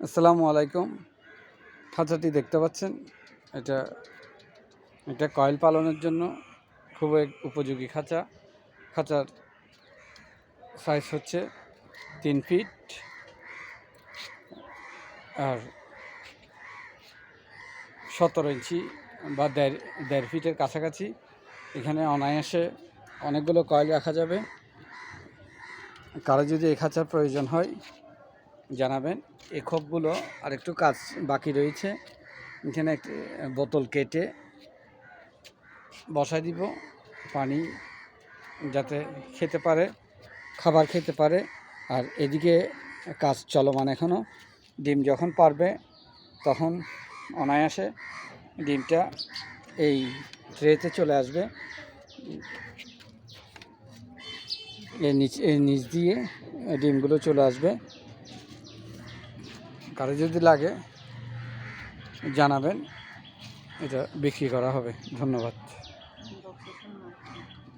আসসালামু আলাইকুম। খাঁচাটি দেখতে পাচ্ছেন, এটা একটা কয়েল পালনের জন্য খুবই উপযোগী খাঁচা। খাঁচার সাইজ হচ্ছে 3 ফিট আর 17 ইঞ্চি বা দেড় ফিটের কাছাকাছি। এখানে অনায়াসে অনেকগুলো কয়েল রাখা যাবে। কারো যদি এই খাঁচার প্রয়োজন হয় জানাবেন। এই খোপগুলো আর একটু কাজ বাকি রয়েছে। এখানে একটি বোতল কেটে বসাই দিব, পানি যাতে খেতে পারে, খাবার খেতে পারে। আর এদিকে কাজ চলমান এখনও। ডিম যখন পারবে তখন অনায়াসে ডিমটা এই ট্রেতে চলে আসবে। এর নিচ দিয়ে ডিমগুলো চলে আসবে। কারো যদি লাগে জানাবেন, এটা বিক্রি করা হবে। ধন্যবাদ।